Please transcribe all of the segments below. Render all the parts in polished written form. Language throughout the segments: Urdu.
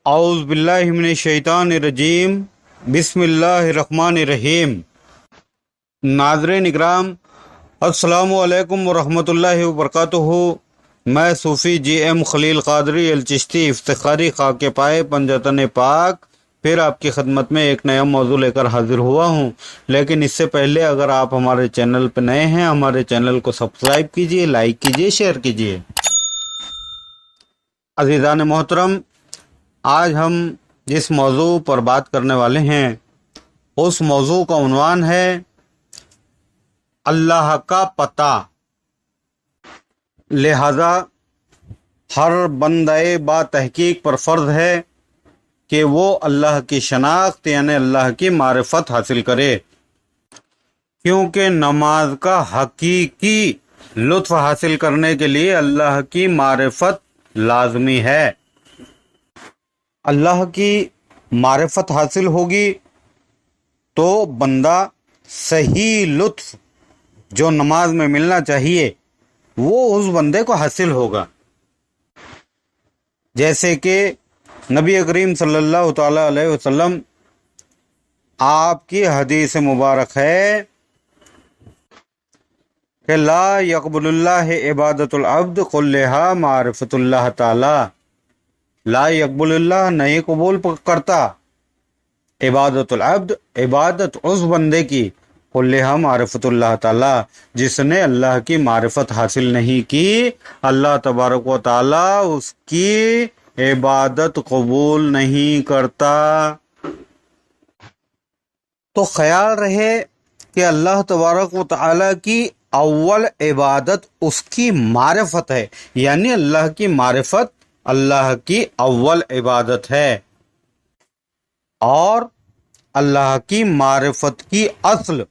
اعوذ باللہ من الشیطان الرجیم بسم اللہ الرحمن الرحیم۔ ناظرین اکرام، السلام علیکم ورحمۃ اللہ وبرکاتہ۔ میں صوفی جی ایم خلیل قادری الچشتی افتخاری خاک پائے پنجتن پاک پھر آپ کی خدمت میں ایک نیا موضوع لے کر حاضر ہوا ہوں۔ لیکن اس سے پہلے اگر آپ ہمارے چینل پہ نئے ہیں، ہمارے چینل کو سبسکرائب کیجئے، لائک کیجئے، شیئر کیجئے۔ عزیزان محترم، آج ہم جس موضوع پر بات کرنے والے ہیں اس موضوع کا عنوان ہے اللہ کا پتہ۔ لہذا ہر بندہ با تحقیق پر فرض ہے کہ وہ اللہ کی شناخت یعنی اللہ کی معرفت حاصل کرے، کیونکہ نماز کا حقیقی لطف حاصل کرنے کے لیے اللہ کی معرفت لازمی ہے۔ اللہ کی معرفت حاصل ہوگی تو بندہ صحیح لطف جو نماز میں ملنا چاہیے وہ اس بندے کو حاصل ہوگا۔ جیسے کہ نبی کریم صلی اللہ تعالیٰ علیہ وسلم آپ کی حدیث مبارک ہے کہ لا یقبل اللہ عبادت العبد کلھا معرفت اللہ تعالی۔ لا یقبل اللہ نہیں قبول کرتا عبادت العبد، عبادت اس بندے کی، کلھا معرفت اللہ تعالی، جس نے اللہ کی معرفت حاصل نہیں کی، اللہ تبارک و تعالی اس کی عبادت قبول نہیں کرتا۔ تو خیال رہے کہ اللہ تبارک و تعالی کی اول عبادت اس کی معرفت ہے، یعنی اللہ کی معرفت اللہ کی اول عبادت ہے، اور اللہ کی معرفت کی اصل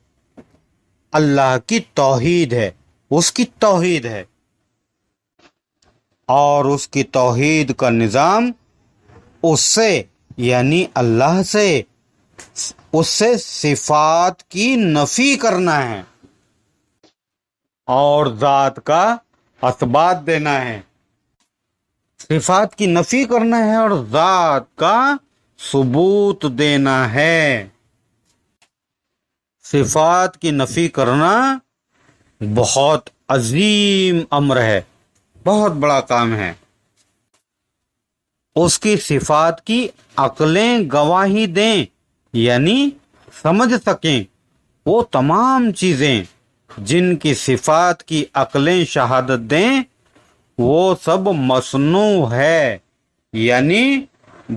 اللہ کی توحید ہے، اس کی توحید ہے، اور اس کی توحید کا نظام اس سے یعنی اللہ سے اس سے صفات کی نفی کرنا ہے اور ذات کا اثبات دینا ہے۔ صفات کی نفی کرنا ہے اور ذات کا ثبوت دینا ہے۔ صفات کی نفی کرنا بہت عظیم امر ہے، بہت بڑا کام ہے۔ اس کی صفات کی عقلیں گواہی دیں، یعنی سمجھ سکیں وہ تمام چیزیں جن کی صفات کی عقلیں شہادت دیں وہ سب مصنوع ہے، یعنی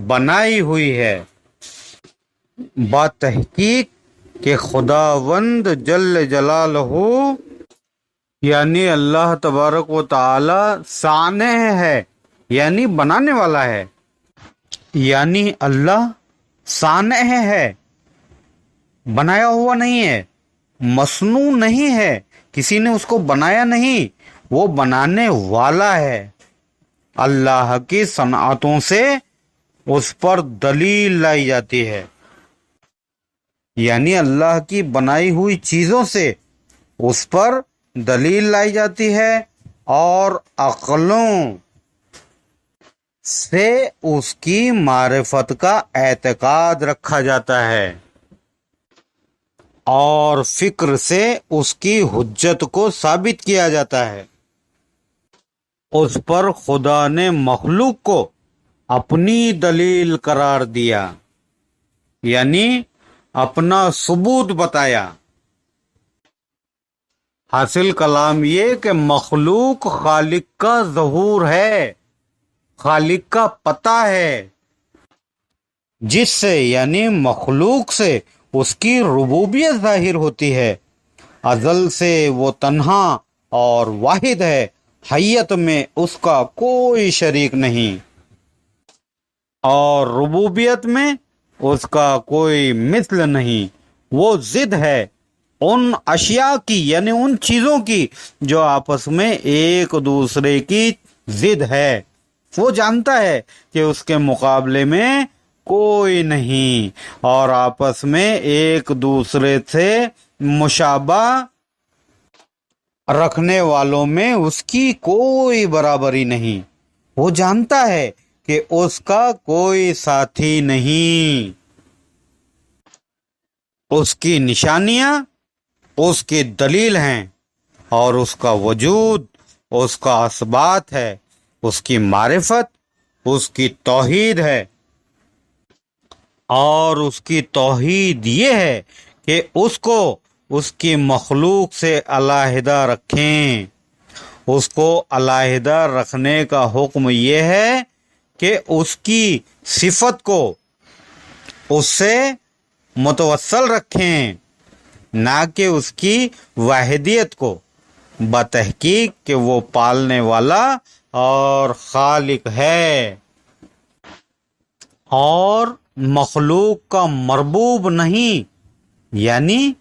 بنائی ہوئی ہے۔ بتحقیق کہ خداوند جل جلالہ یعنی اللہ تبارک و تعالی صانع ہے، یعنی بنانے والا ہے، یعنی اللہ صانع ہے، بنایا ہوا نہیں ہے، مصنوع نہیں ہے، کسی نے اس کو بنایا نہیں، وہ بنانے والا ہے۔ اللہ کی صنعتوں سے اس پر دلیل لائی جاتی ہے، یعنی اللہ کی بنائی ہوئی چیزوں سے اس پر دلیل لائی جاتی ہے، اور عقلوں سے اس کی معرفت کا اعتقاد رکھا جاتا ہے، اور فکر سے اس کی حجت کو ثابت کیا جاتا ہے۔ اس پر خدا نے مخلوق کو اپنی دلیل قرار دیا، یعنی اپنا ثبوت بتایا۔ حاصل کلام یہ کہ مخلوق خالق کا ظہور ہے، خالق کا پتہ ہے، جس سے یعنی مخلوق سے اس کی ربوبیت ظاہر ہوتی ہے۔ ازل سے وہ تنہا اور واحد ہے، حیت میں اس کا کوئی شریک نہیں، اور ربوبیت میں اس کا کوئی مثل نہیں۔ وہ ضد ہے ان اشیاء کی، یعنی ان چیزوں کی جو آپس میں ایک دوسرے کی ضد ہے۔ وہ جانتا ہے کہ اس کے مقابلے میں کوئی نہیں، اور آپس میں ایک دوسرے سے مشابہ رکھنے والوں میں اس کی کوئی برابری نہیں۔ وہ جانتا ہے کہ اس کا کوئی ساتھی نہیں۔ اس کی نشانیاں اس کی دلیل ہیں، اور اس کا وجود اس کا اثبات ہے، اس کی معرفت اس کی توحید ہے، اور اس کی توحید یہ ہے کہ اس کو اس کی مخلوق سے علیحدہ رکھیں۔ اس کو علیحدہ رکھنے کا حکم یہ ہے کہ اس کی صفت کو اس سے متوصل رکھیں، نہ کہ اس کی واحدیت کو، بتحقیق کہ وہ پالنے والا اور خالق ہے، اور مخلوق کا مربوب نہیں، یعنی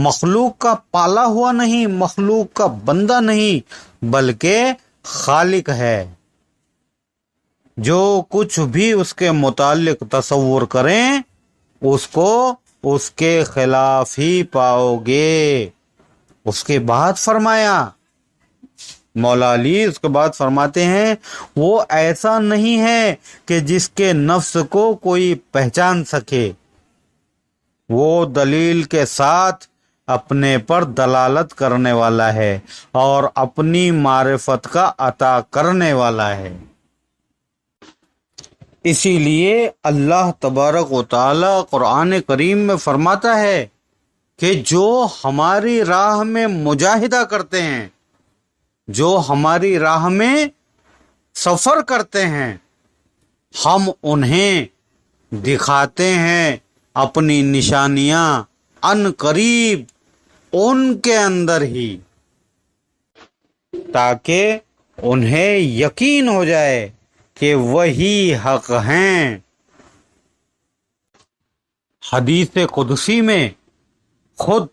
مخلوق کا پالا ہوا نہیں، مخلوق کا بندہ نہیں، بلکہ خالق ہے۔ جو کچھ بھی اس کے متعلق تصور کریں اس کو اس کے خلاف ہی پاؤ گے۔ اس کے بعد فرمایا مولا علی، اس کے بعد فرماتے ہیں وہ ایسا نہیں ہے کہ جس کے نفس کو کوئی پہچان سکے، وہ دلیل کے ساتھ اپنے پر دلالت کرنے والا ہے اور اپنی معرفت کا عطا کرنے والا ہے۔ اسی لیے اللہ تبارک و تعالی قرآن کریم میں فرماتا ہے کہ جو ہماری راہ میں مجاہدہ کرتے ہیں، جو ہماری راہ میں سفر کرتے ہیں، ہم انہیں دکھاتے ہیں اپنی نشانیاں عن قریب ان کے اندر ہی، تاکہ انہیں یقین ہو جائے کہ وہی حق ہیں۔ حدیث قدسی میں خود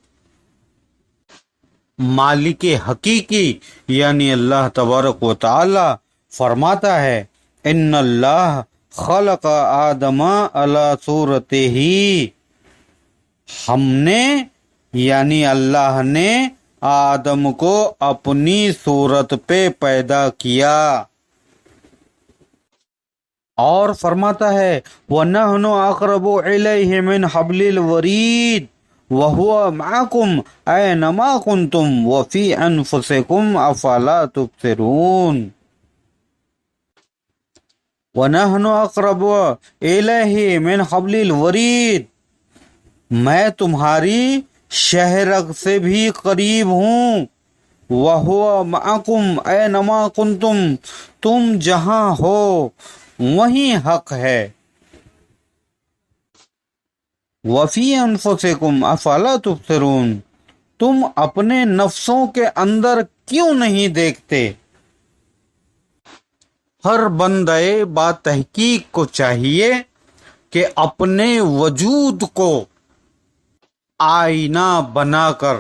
مالک حقیقی یعنی اللہ تبارک و تعالی فرماتا ہے ان اللہ خلق آدم علی صورتہ، ہم نے یعنی اللہ نے آدم کو اپنی صورت پہ پیدا کیا، اور فرماتا ہے وَنَحْنُ أَقْرَبُ إِلَيْهِ مِنْ حَبْلِ الْوَرِيدِ وَهُوَ مَعَكُمْ أَيْنَمَا كُنْتُمْ وَفِي أَنفُسِكُمْ أَفَلَا تُبْصِرُونَ۔ وَنَحْنُ أَقْرَبُ إِلَيْهِ مِنْ حَبْلِ الْوَرِيدِ، میں تمہاری شہرگ سے بھی قریب ہوں، وَهُوَ مَعَكُمْ أَيْنَمَا كُنْتُمْ، تم جہاں ہو وہیں حق ہے، وَفِي أَنفُسِكُمْ أَفَلَا تُبْصِرُونَ، تم اپنے نفسوں کے اندر کیوں نہیں دیکھتے؟ ہر بندے با تحقیق کو چاہیے کہ اپنے وجود کو آئینہ بنا کر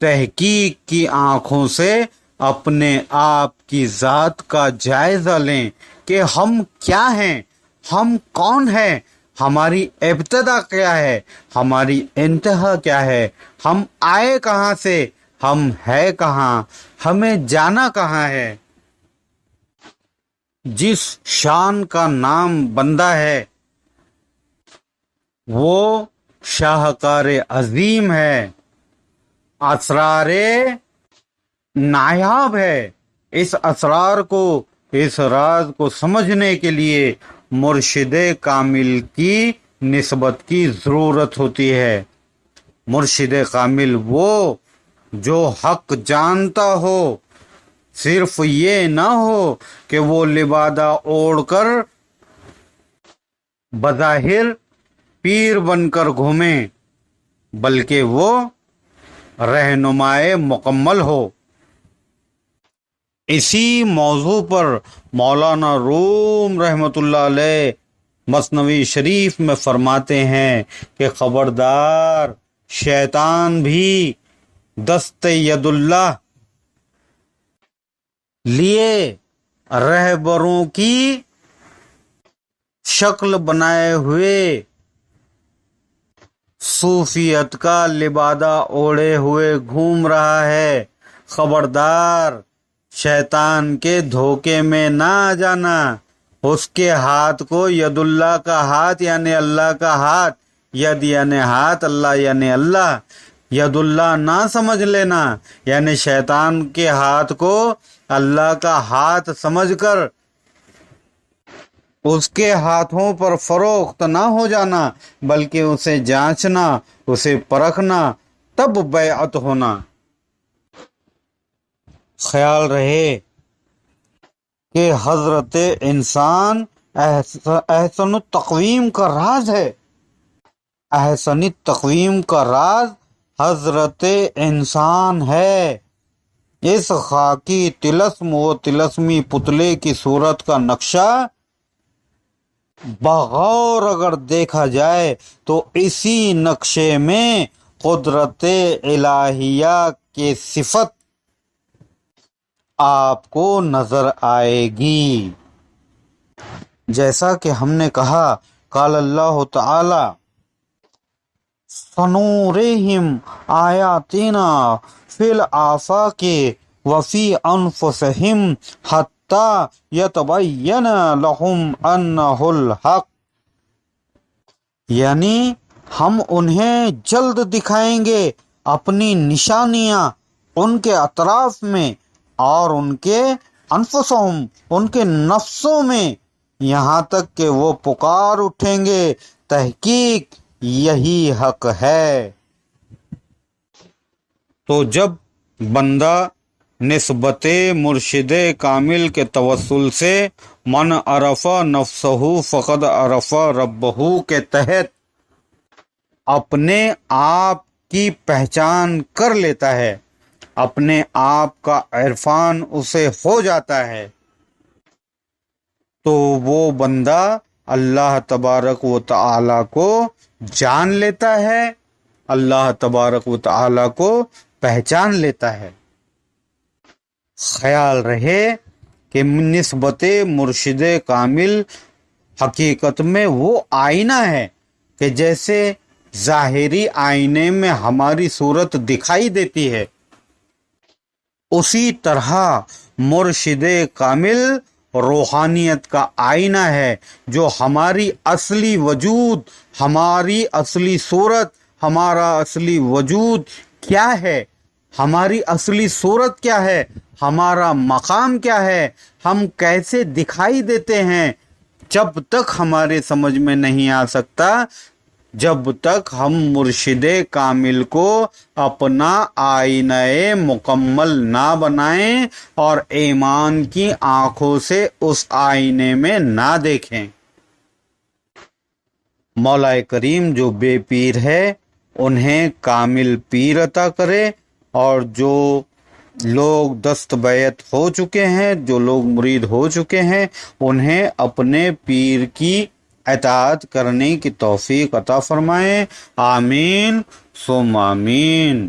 تحقیق کی آنکھوں سے اپنے آپ کی ذات کا جائزہ لیں کہ ہم کیا ہیں، ہم کون ہیں، ہماری ابتدا کیا ہے، ہماری انتہا کیا ہے، ہم آئے کہاں سے، ہم ہے کہاں، ہمیں جانا کہاں ہے۔ جس شان کا نام بندہ ہے وہ شاہکار عظیم ہے، اسرار نایاب ہے۔ اس اسرار کو، اس راز کو سمجھنے کے لیے مرشد کامل کی نسبت کی ضرورت ہوتی ہے۔ مرشد کامل وہ جو حق جانتا ہو، صرف یہ نہ ہو کہ وہ لبادہ اوڑھ کر بظاہر پیر بن کر گھومیں، بلکہ وہ رہنمائے مکمل ہو۔ اسی موضوع پر مولانا روم رحمۃ اللہ علیہ مثنوی شریف میں فرماتے ہیں کہ خبردار، شیطان بھی دست ید اللہ لیے رہبروں کی شکل بنائے ہوئے، صوفیت کا لبادہ اوڑھے ہوئے گھوم رہا ہے۔ خبردار، شیطان کے دھوکے میں نہ آ جانا، اس کے ہاتھ کو ید اللہ کا ہاتھ یعنی اللہ کا ہاتھ، ید یعنی ہاتھ، اللہ یعنی اللہ، ید اللہ نہ سمجھ لینا، یعنی شیطان کے ہاتھ کو اللہ کا ہاتھ سمجھ کر اس کے ہاتھوں پر فروخت نہ ہو جانا، بلکہ اسے جانچنا، اسے پرکھنا، تب بیعت ہونا۔ خیال رہے کہ حضرت انسان احسن التقویم کا راز ہے، احسن التقویم کا راز حضرت انسان ہے۔ اس خاکی طلسم و طلسمی پتلے کی صورت کا نقشہ بغور اگر دیکھا جائے تو اسی نقشے میں قدرت الہیہ کی صفت آپ کو نظر آئے گی۔ جیسا کہ ہم نے کہا، قال اللہ تعالی سنورہم آیاتنا فی الآفاق وفی انفسہم حتی یتبین لہم انہ الحق، یعنی ہم انہیں جلد دکھائیں گے اپنی نشانیاں ان کے اطراف میں اور ان کے انفسہم، ان کے نفسوں میں، یہاں تک کہ وہ پکار اٹھیں گے تحقیق یہی حق ہے۔ تو جب بندہ نسبت مرشد کامل کے توسل سے من عرف نفسہ فقد عرف ربہ کے تحت اپنے آپ کی پہچان کر لیتا ہے، اپنے آپ کا عرفان اسے ہو جاتا ہے، تو وہ بندہ اللہ تبارک و تعالی کو جان لیتا ہے، اللہ تبارک و تعالی کو پہچان لیتا ہے۔ خیال رہے کہ نسبت مرشد کامل حقیقت میں وہ آئینہ ہے کہ جیسے ظاہری آئینے میں ہماری صورت دکھائی دیتی ہے، اسی طرح مرشد کامل روحانیت کا آئینہ ہے جو ہماری اصلی وجود، ہماری اصلی صورت، ہمارا اصلی وجود کیا ہے، ہماری اصلی صورت کیا ہے، ہمارا مقام کیا ہے، ہم کیسے دکھائی دیتے ہیں، جب تک ہمارے سمجھ میں نہیں آ سکتا، جب تک ہم مرشد کامل کو اپنا آئینہ مکمل نہ بنائیں اور ایمان کی آنکھوں سے اس آئینے میں نہ دیکھیں۔ مولا کریم جو بے پیر ہے انہیں کامل پیر عطا کرے، اور جو لوگ دست بیعت ہو چکے ہیں، جو لوگ مرید ہو چکے ہیں، انہیں اپنے پیر کی اطاعت کرنے کی توفیق عطا فرمائیں۔ آمین ثم آمین۔